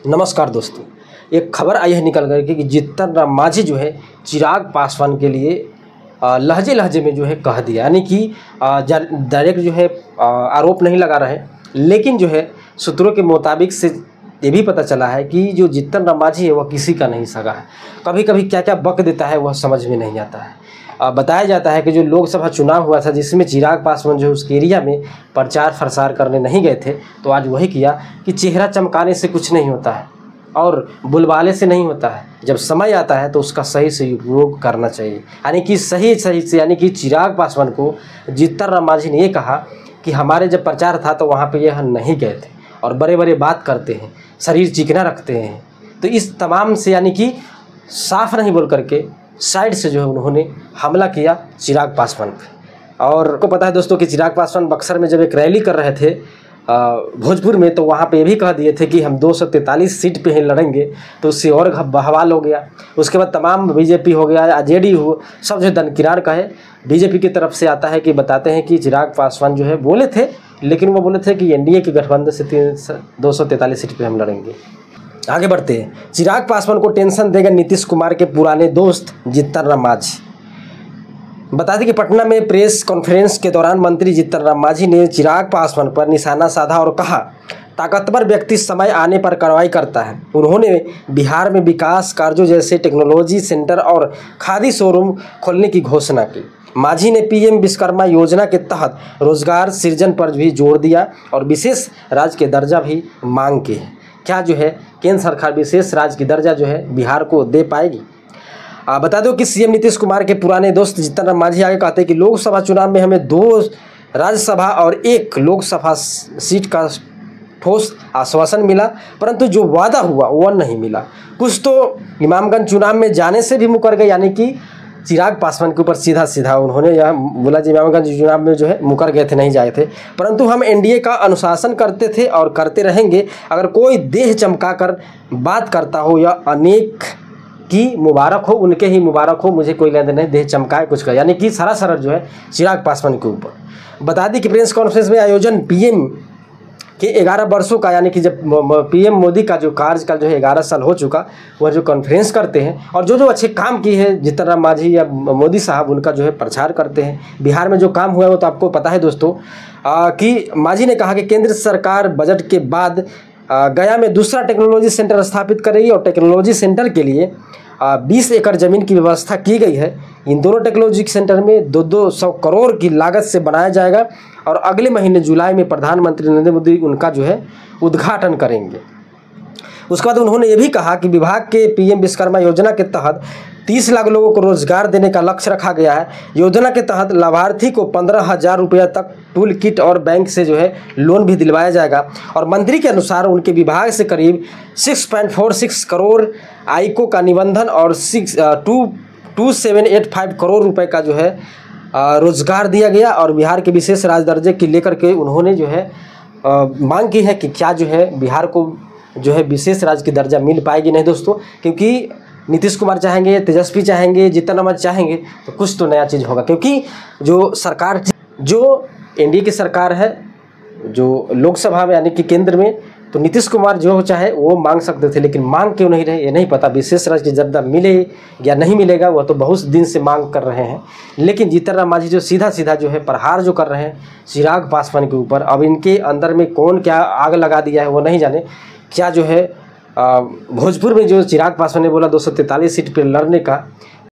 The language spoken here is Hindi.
नमस्कार दोस्तों, एक खबर आई है निकल कर के कि जीतन राम मांझी जो है चिराग पासवान के लिए लहजे लहजे में जो है कह दिया, यानी कि डायरेक्ट जो है आरोप नहीं लगा रहे, लेकिन जो है सूत्रों के मुताबिक से ये भी पता चला है कि जो जीतन राम मांझी है वह किसी का नहीं सगा है। कभी कभी क्या क्या बक देता है वह समझ में नहीं आता है। बताया जाता है कि जो लोकसभा चुनाव हुआ था जिसमें चिराग पासवान जो उसके एरिया में प्रचार प्रसार करने नहीं गए थे, तो आज वही किया कि चेहरा चमकाने से कुछ नहीं होता है और बुलवाले से नहीं होता है। जब समय आता है तो उसका सही से उपयोग करना चाहिए, यानी कि सही से, यानी कि चिराग पासवान को जीतन राम मांझी ने ये कहा कि हमारे जब प्रचार था तो वहाँ पे यह नहीं गए थे और बड़े बड़े बात करते हैं, शरीर चिकना रखते हैं। तो इस तमाम से यानी कि साफ नहीं बोल करके साइड से जो है उन्होंने हमला किया चिराग पासवान पे। और आपको पता है दोस्तों कि चिराग पासवान बक्सर में जब एक रैली कर रहे थे भोजपुर में, तो वहाँ पे ये भी कह दिए थे कि हम 243 सीट पे ही लड़ेंगे, तो उससे और बवाल हो गया। उसके बाद तमाम बीजेपी हो गया, जेडी हो, सब जो दनकिरार कहे बीजेपी की तरफ से आता है कि बताते हैं कि चिराग पासवान जो है बोले थे, लेकिन वो बोले थे कि एनडीए के गठबंधन से 243 सीट पे हम लड़ेंगे। आगे बढ़ते हैं। चिराग पासवान को टेंशन देगा नीतीश कुमार के पुराने दोस्त जीतन राम मांझी। बता दें कि पटना में प्रेस कॉन्फ्रेंस के दौरान मंत्री जीतन राम मांझी ने चिराग पासवान पर निशाना साधा और कहा, ताकतवर व्यक्ति समय आने पर कार्रवाई करता है। उन्होंने बिहार में विकास कार्यों जैसे टेक्नोलॉजी सेंटर और खादी शोरूम खोलने की घोषणा की। मांझी ने पीएम विश्वकर्मा योजना के तहत रोजगार सृजन पर भी जोर दिया और विशेष राज्य के दर्जा भी मांग की है। क्या जो है केंद्र सरकार विशेष राज्य की दर्जा जो है बिहार को दे पाएगी? बता दो कि सीएम नीतीश कुमार के पुराने दोस्त जीतन राम मांझी आगे कहते हैं कि लोकसभा चुनाव में हमें 2 राज्यसभा और 1 लोकसभा सीट का ठोस आश्वासन मिला, परंतु जो वादा हुआ वह नहीं मिला। कुछ तो इमामगंज चुनाव में जाने से भी मुकर गए, यानी कि चिराग पासवान के ऊपर सीधा उन्होंने यह बोला कि इमामगंज चुनाव में जो है मुकर गए थे, नहीं जाए थे, परंतु हम एनडीए का अनुशासन करते थे और करते रहेंगे। अगर कोई देह चमका कर बात करता हो या अनेक की मुबारक हो, उनके ही मुबारक हो, मुझे कोई लेना नहीं, देह चमकाए कुछ का, यानी कि सरासर जो है चिराग पासवान के ऊपर। बता दी कि प्रेस कॉन्फ्रेंस में आयोजन पीएम के 11 वर्षों का, यानी कि जब पीएम मोदी का जो कार्यकाल जो है 11 साल हो चुका, वह जो कॉन्फ्रेंस करते हैं और जो अच्छे काम किए हैं जीतन राम मांझी या मोदी साहब, उनका जो है प्रचार करते हैं। बिहार में जो काम हुआ है वो तो आपको पता है दोस्तों, कि मांझी ने कहा कि केंद्र सरकार बजट के बाद गया में दूसरा टेक्नोलॉजी सेंटर स्थापित करेगी और टेक्नोलॉजी सेंटर के लिए 20 एकड़ ज़मीन की व्यवस्था की गई है। इन दोनों टेक्नोलॉजी सेंटर में 200 करोड़ की लागत से बनाया जाएगा और अगले महीने जुलाई में प्रधानमंत्री नरेंद्र मोदी उनका जो है उद्घाटन करेंगे। उसके बाद उन्होंने ये भी कहा कि विभाग के पीएम विश्वकर्मा योजना के तहत 30 लाख लोगों को रोजगार देने का लक्ष्य रखा गया है। योजना के तहत लाभार्थी को 15,000 रुपये तक टूल किट और बैंक से जो है लोन भी दिलवाया जाएगा। और मंत्री के अनुसार उनके विभाग से करीब 6.46 करोड़ आईको का निबंधन और 2785 करोड़ रुपए का जो है रोजगार दिया गया। और बिहार के विशेष राज्य दर्जे की लेकर के उन्होंने जो है मांग की है कि क्या जो है बिहार को जो है विशेष राज्य की दर्जा मिल पाएगी। नहीं दोस्तों, क्योंकि नीतीश कुमार चाहेंगे, तेजस्वी चाहेंगे, जीतन राम मांझी चाहेंगे तो कुछ तो नया चीज़ होगा, क्योंकि जो सरकार, जो एनडीए की सरकार है, जो लोकसभा में यानी कि केंद्र में, तो नीतीश कुमार जो चाहे वो मांग सकते थे, लेकिन मांग क्यों नहीं रहे ये नहीं पता। विशेष राज्य की दर्जा मिले या नहीं मिलेगा वह तो बहुत दिन से मांग कर रहे हैं, लेकिन जीतन राम मांझी जो सीधा जो है प्रहार जो कर रहे हैं चिराग पासवान के ऊपर, अब इनके अंदर में कौन क्या आग लगा दिया है वो नहीं जाने। क्या जो है भोजपुर में जो चिराग पासवान ने बोला 243 सीट पर लड़ने का,